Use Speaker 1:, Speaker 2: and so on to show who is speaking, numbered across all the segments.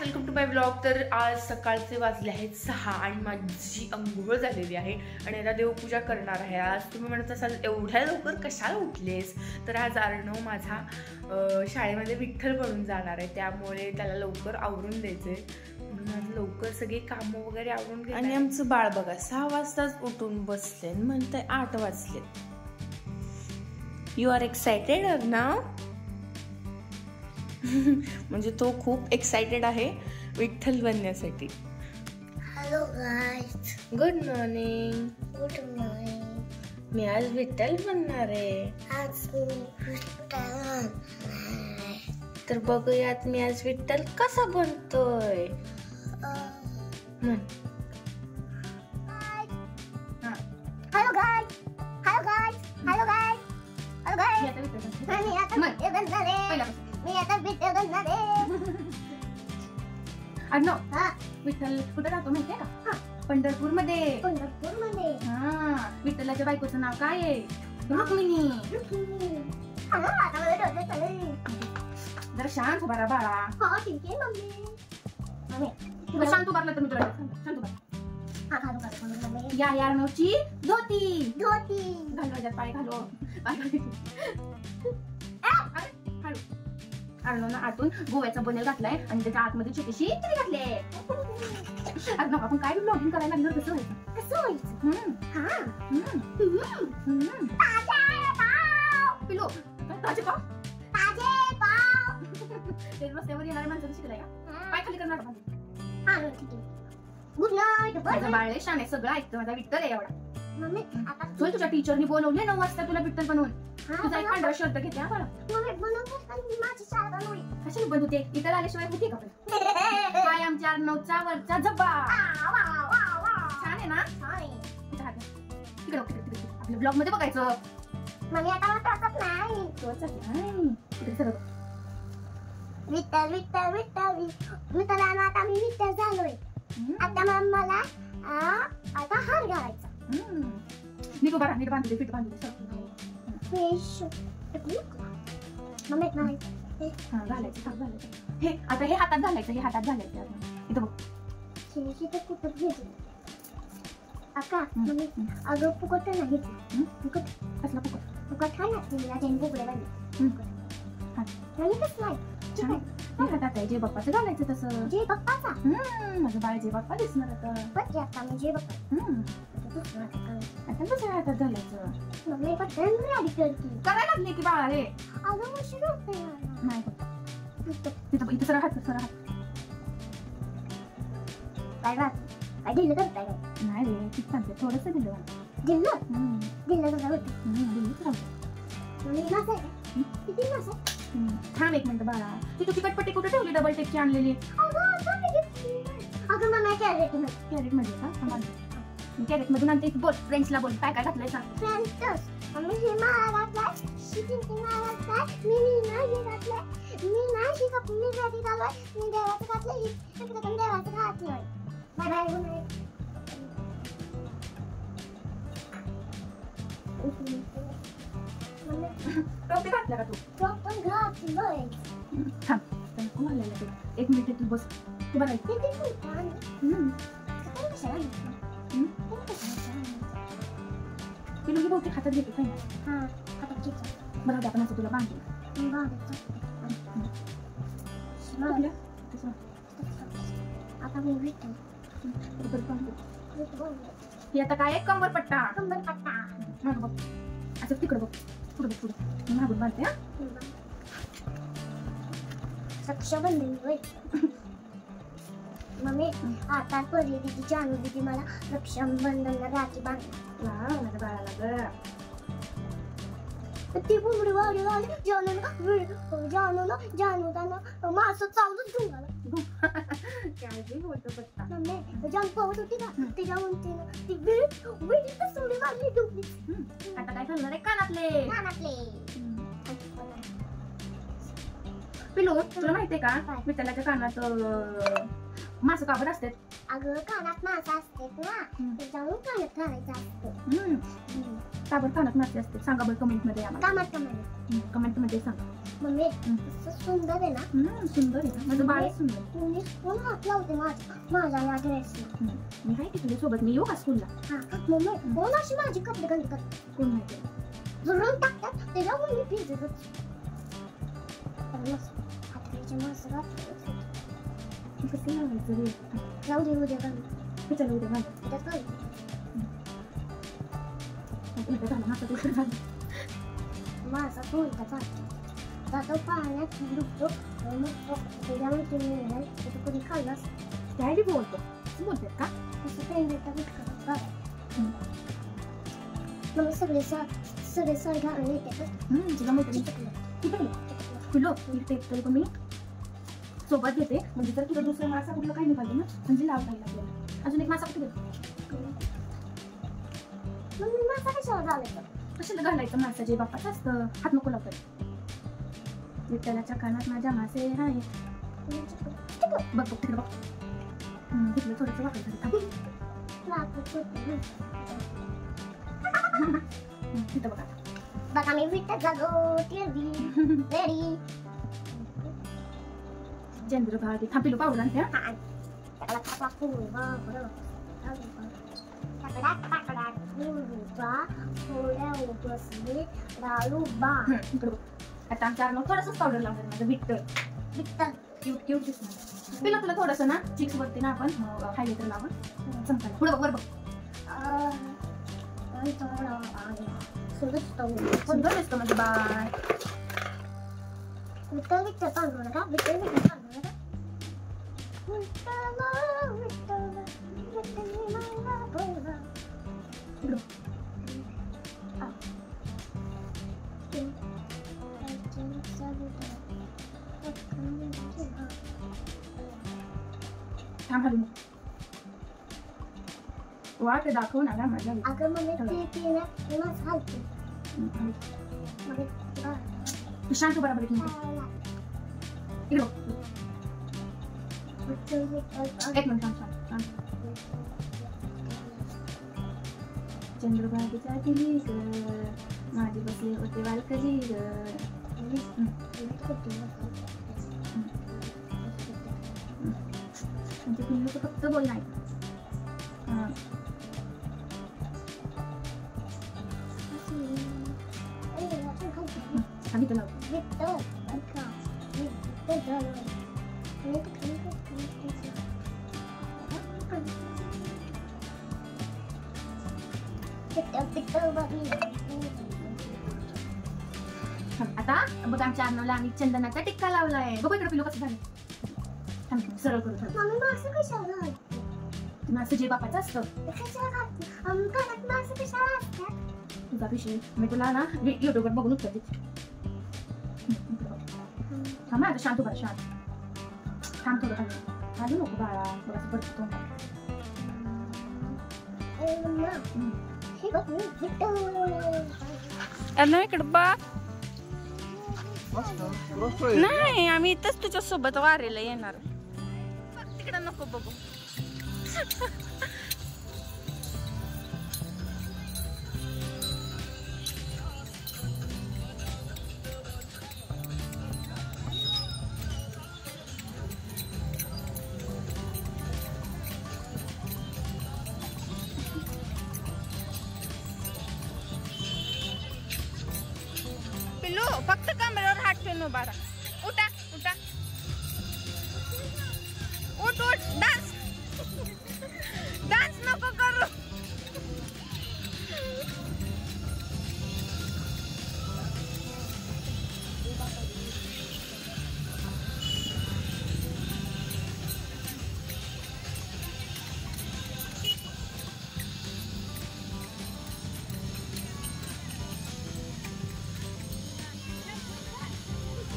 Speaker 1: Welcome to my blog. तर आज सकाळचे वाजले आहेत 6 आणि माझी अंघोळ झालेली आहे आणि आता देवपूजा करणार आहे। आज तुम्ही म्हणत असाल एवढ्या लवकर कशाला उठलेस, तर आज अर्णव माझा शाळेमध्ये विठ्ठल बनून जाणार आहे, त्यामुळे त्याला लवकर आवरून द्यायचंय म्हणून आज लवकर सगळी कामं वगैरे आवरून घे। आणि आमचं बाळ बघा 6 वाजताच उठून बसले, म्हणते 8 वाजले। You are excited Arnav? म्हणजे तो खूप एक्साइटेड आहे विठ्ठल बनण्यासाठी।
Speaker 2: Hello guys,
Speaker 1: good morning.
Speaker 2: Good morning.
Speaker 1: मी आज विठ्ठल बनणार आहे।
Speaker 2: आज मी विठ्ठल
Speaker 1: तर बघूयात मी आज विठ्ठल कसा बनतोय।
Speaker 2: Hello guys, hello guys, hello guys, hello guys. मी आता विठ्ठल बनणार आहे। मी आता विठ्ठल बनणार आहे।
Speaker 1: अर्णव, विठ्ठल कुठे राहतो माहितीये का? पंढरपूर मध्ये।
Speaker 2: पंढरपूर मध्ये?
Speaker 1: हा, विठ्ठलाच्या बायकोचं नाव काय आहे? रुक्मिणी।
Speaker 2: आता मला डोळे चालले।
Speaker 1: जरा शांत उभा राहा बाळा।
Speaker 2: हा ठीक आहे मम्मी।
Speaker 1: तुला शांत उभारलं तर मी तुला शांत उभा।
Speaker 2: मम्मी
Speaker 1: या अर्णवची धोती
Speaker 2: धोती
Speaker 1: घाल, माझ्यात पाय घालो, पाय घालू। अर्णवनं आतून गोव्याचा बनेल घातलाय आणि त्याच्या आतमध्ये छोटीशी चिरी घातली। अर्णव, आपण काय ब्लॉगिंग करायला लागलो? कसं व्हायचं?
Speaker 2: कसं व्हायचं?
Speaker 1: पिलो ताजे पाव,
Speaker 2: ताजे पाव।
Speaker 1: ते रस्त्यावर येणाऱ्या माणसाचं शिकलाय का? पाय खाली करणार का?
Speaker 2: हा ठीक आहे। Good night.
Speaker 1: माझं बाळ लय शान आहे, सगळं ऐकतं। माझा विठ्ठल आहे एवढा।
Speaker 2: मम्मी आता
Speaker 1: चल, तुझ्या टीचरनी बोलवले 9 वाजता तुला विठ्ठल बनवून। तुझा एक पांढरा शर्ट घेते हा बाळा।
Speaker 2: मम्मी बनवते पण माझी शाळा बनवली।
Speaker 1: कशाला बंद होते? इथं आल्याशिवाय होती का पण? काय आमच्या अर्णवचा वरचा जब्बा छान आहे ना? तिकडे आपल्या ब्लॉग मध्ये बघायचं।
Speaker 2: मम्मी आता मला त्रासच नाही। विठ्ठल विठ्ठल विठ्ठल विठ्ठल, आता मी विठ्ठल झालोय। आता मला आता हार घालायचा।
Speaker 1: नीट उभा राहा, नीट बांधू दे, पीठ बांधू दे।
Speaker 2: मम्मी नाही
Speaker 1: घालायचं, घालायचं। हे आता हे हातात घालायचं, हे हातात घालायचं। इथं बघ,
Speaker 2: कुठं घेतलं अक्का? मम्मी अगं फुकट नाही फुकट।
Speaker 1: कसला फुकट?
Speaker 2: फुकट आहे ना, तुला त्यांनी फुकडे बांधले। नाही कसं नाही
Speaker 1: हातात आहे जे बाप्पाचं घालायचं तसं।
Speaker 2: जे बाप्पाचा?
Speaker 1: माझं बाळ जे बाप्पा दिसणार आता।
Speaker 2: पण आता मी जे बाप्पा
Speaker 1: आता कसं हातात घालायचं?
Speaker 2: मम्मी पण आधी करते
Speaker 1: करायला लागले की बाळा रे।
Speaker 2: अगं उशीर होतोय
Speaker 1: नाही होत। इथं सरळ हात, सरळ हात।
Speaker 2: काय राहत काय दिलं करताय?
Speaker 1: नाही रे, किती सांगते, थोडंसं दिलं
Speaker 2: दिलं दिलं कसं होतं?
Speaker 1: दिल्लीच
Speaker 2: मम्मी नाच आहे किती नाच आहे?
Speaker 1: थांब एक मिनिट बाळा, ती तुझी कटपट्टी कुठे ठेवली डबल टेपची आणलेली?
Speaker 2: अगं मम्मी कॅरेट
Speaker 1: मध्ये का? कॅरेट मधून आणते। बोल, फ्रेंड्सला बोल, काय काय घातलंय सांग।
Speaker 2: फ्रेंड्स मम्मी हे माळा घातलाय, शिकिंची माळा घातलाय, मी नाही घातलाय, मी नाही शिकत, मी रेडी झालोय, मी देवाचं घातलंय, इकडे पण देवाचं घातलंय। Bye bye, good night.
Speaker 1: टोपी घातल्या का तू?
Speaker 2: पण घातलंय।
Speaker 1: थांब घालायला तू एक मिनिट, तू बस, तू बघायचं। पिलू बहुतेक हातात घेते काय? बरं, आपण असं तुला बांधू।
Speaker 2: आता मी भेटतो।
Speaker 1: हे आता काय कंबरपट्टा?
Speaker 2: कंबरपट्टा
Speaker 1: बघ, असं तिकडं बघ, पुढं बघ, पुढं मागून बांधते।
Speaker 2: रक्षाबंधन मम्मी आता पडली तिची जानू दिदी मला रक्षाबंधनला राखी बांधली।
Speaker 1: माझ्या बाळाला ग
Speaker 2: ती बुमडी वाडी वाली जानू त्यानं मासं चावलंच घेऊन आला।
Speaker 1: काय बोलतो बघता
Speaker 2: मम्मी जान पावत होती का त्याच्याहून ती विडी कसोडी वाली डुबली।
Speaker 1: आता काय घालणार आहे? कानातले
Speaker 2: कानातले।
Speaker 1: पिलू, तुला माहितीये का विठ्ठलाच्या कानात
Speaker 3: मासं का बरं असतात?
Speaker 2: अगं कानात मासा असतात ना, त्याच्यावरून कानात घालायचं असतं.
Speaker 3: का बरं कानात मासे असते? सांगा बरं कमेंट मध्ये आम्हाला. कमेंट मध्ये सांगा.
Speaker 2: मम्मी असं सुंदर आहे ना.
Speaker 3: सुंदर आहे ना, माझं बाळ सुंदर.
Speaker 2: तुम्ही कोण हात लावते माझ्या या ड्रेसला?
Speaker 3: मी आहे की तुझ्या सोबत. मी येऊ का स्कूलला?
Speaker 2: मम्मी कोण अशी माझी कपडे घालते करते?
Speaker 3: कोण माहिती?
Speaker 2: जुळून टाकतात त्याच्यावर मी भिजतच. मासं घातलं
Speaker 3: कसं लावायचं रे?
Speaker 2: जाऊ दे उद्या घालू.
Speaker 3: चला उद्या घाल.
Speaker 2: उद्याच घालू.
Speaker 3: उद्या घाल मासा तिकडे घाल.
Speaker 2: मासा कोणता जातो पाण्यात डुबतो मग त्याच्यामध्ये ते कधी खाल्लं असतं.
Speaker 3: काय बोलतो? बोलतात का?
Speaker 2: असं पेंडीचा गुटखा बघा. मग सगळे सर घालून येतात.
Speaker 3: तुझा मैत्रिणी कुठं खुलो तरी पण मी सोबत घेते. म्हणजे जर तुला दुसरा मासा कुठलं काही नाही पाहिजे ना, म्हणजे लावता येईल आपल्याला. अजून एक मासा कुठे घेतो?
Speaker 2: मग मी मासा कशावर घालायचं?
Speaker 3: कशाला घालायचं? मासाचे बाप्पाचं असतं. हात नको लावतात. विठ्ठलाच्या कानात माझ्या मासे आहे. बघ तिकडे बघ. तिकडे थोडंसं वाटत तिथं बघा.
Speaker 2: बघा मी विठ्ठल जागो रेडी.
Speaker 3: चंद्रभागी थांबिलो पावडर आणते. आता आमच्या थोडंसं पावडर लावणार. माझं विठ्ठल क्यूट दिसणार. पिला तुला थोडंसं ना चिक्स वरती ना आपण हायलायटर लावून चमकायला. पुढे बघ वर बघ. सुंदर दिसतं माझं बाळ.
Speaker 2: विठ्ठल पांडुरंग का? विठ्ठल
Speaker 3: थांब हलू वाट दाखव ना माझ्या.
Speaker 2: अगं मम्मी ते ना घालते.
Speaker 3: शांत बरोबर एक मिनिट. एक मिनिट शांत. चंद्रभागेच्या दिली ग माझे बसले होते वालकली ग. म्हणजे पिल्लू तर फक्त बोल नाही. सांगितलं आता बघ आमच्या अर्णवला आम्ही चंदनाचा टिक्का लावलाय. बघ इकडे पिलो कसं झालं. सरळ करू मासं जे बापाचं असतं. तुझा विषय मी तुला ना युट्यूबवर बघून उत्तर देते. थांबा आता शांत बरं शांत. थांब थोडं खाली आलू नको बाळा. थोडासा पडतो.
Speaker 1: अर्णव इकडे बघ. नाही आम्ही इथंच तुझ्या सोबत वारीला येणार. तिकडे नको बघू. पिल्लू फक्त कमरेवर हात ठेवून उभा राहा. उठा उठा उठ उठ. डान्स डान्स नको करू.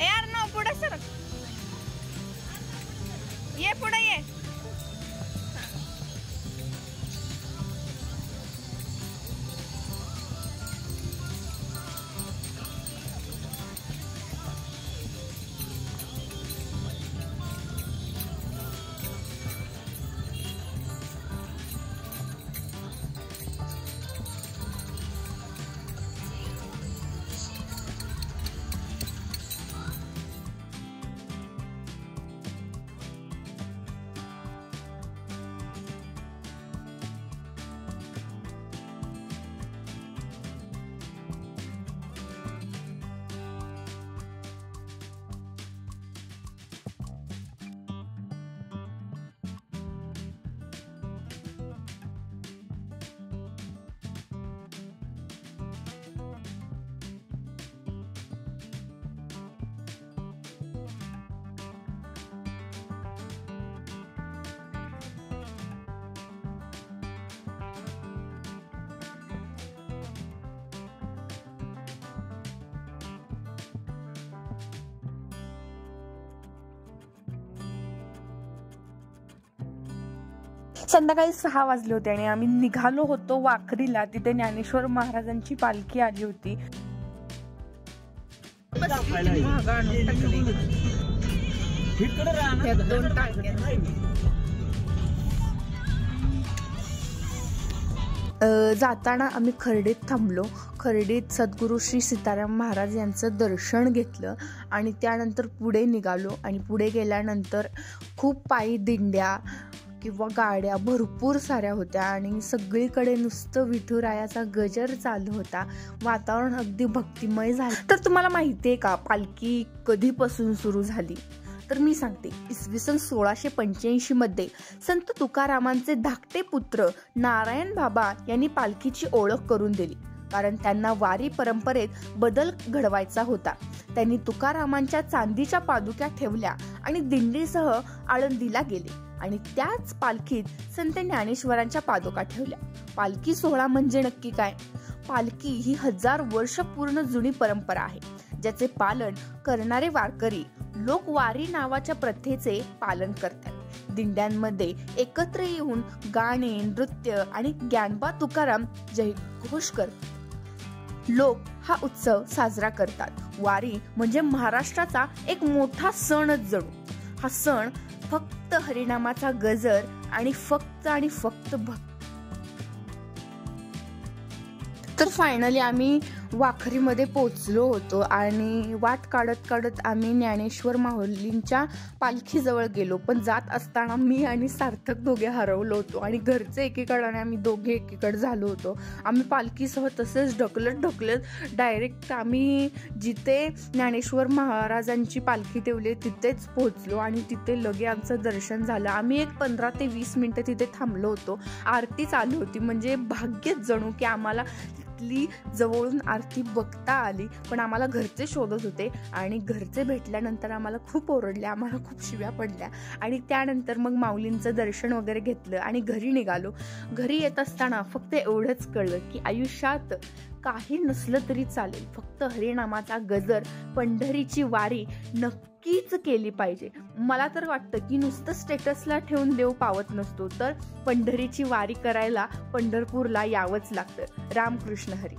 Speaker 1: यार संध्याकाळी 6 वाजले होते आणि आम्ही निघालो होतो वाखरीला. तिथे ज्ञानेश्वर महाराजांची पालखी आली होती. जाताना आम्ही खर्डीत थांबलो. खर्डीत सद्गुरू श्री सीताराम महाराज यांचं दर्शन घेतलं आणि त्यानंतर पुढे निघालो. आणि पुढे गेल्यानंतर खूप पायी दिंड्या किंवा गाड्या भरपूर साऱ्या होत्या आणि सगळीकडे नुसतं विठुरायाचा गजर चालू होता. वातावरण अगदी भक्तिमय झालं. तर तुम्हाला माहिती आहे का पालखी कधीपासून सुरू झाली? तर मी सांगते. इसवी सन 1685 मध्ये संत तुकारामांचे धाकटे पुत्र नारायण बाबा यांनी पालखीची ओळख करून दिली, कारण त्यांना वारी परंपरेत बदल घडवायचा होता. त्यांनी तुकारामांच्या चांदीच्या पादुक्या ठेवल्या आणि दिंडीसह आळंदीला गेले आणि त्याच पालखीत संत ज्ञानेश्वरांच्या पादुका ठेवल्या. पालखी सोहळा म्हणजे नक्की काय? पालखी ही 1000 वर्ष पूर्ण जुनी परंपरा आहे, ज्याचे पालन करणारे वारकरी लोक वारी नावाच्या प्रथेचे पालन करतात. दिंड्यांमध्ये एकत्र येऊन गाणे, नृत्य आणि ज्ञानबा तुकाराम जयघोष करतात. लोक हा उत्सव साजरा करतात. वारी म्हणजे महाराष्ट्राचा एक मोठा सणच जणू. हा सण फक्त हरिनामाचा गजर आणि फक्त भक्ती. तर फायनली आम्ही वाखरीमध्ये पोचलो होतो आणि वाट काढत आम्ही ज्ञानेश्वर माऊलींच्या पालखीजवळ गेलो. पण जात असताना मी आणि सार्थक दोघे हरवलो होतो आणि घरचे एकीकडे आणि आम्ही दोघे एकीकडे झालो होतो. आम्ही पालखीसह तसेच ढकलत डायरेक्ट आम्ही जिथे ज्ञानेश्वर महाराजांची पालखी ठेवली तिथेच पोहोचलो आणि तिथे लगे आमचं दर्शन झालं. आम्ही एक 15 ते 20 मिनिटं तिथे थांबलो होतो. आरती चालू होती, म्हणजे भाग्यच जणू की आम्हाला जवळून आरती बघता आली. पण आम्हाला घरचे शोधत होते आणि घरचे भेटल्यानंतर आम्हाला खूप ओरडले, आम्हाला खूप शिव्या पडल्या. आणि त्यानंतर मग माऊलींचं दर्शन वगैरे घेतलं आणि घरी निघालो. घरी येत असताना फक्त एवढंच कळलं की आयुष्यात काही नसलं तरी चालेल, फक्त हरिनामाचा गजर, पंढरीची वारी नक्कीच केली पाहिजे. मला तर वाटतं की नुसतं स्टेटसला ठेवून देव पावत नसतो, तर पंढरीची वारी करायला पंढरपूरला यावंच लागतं. रामकृष्ण हरी.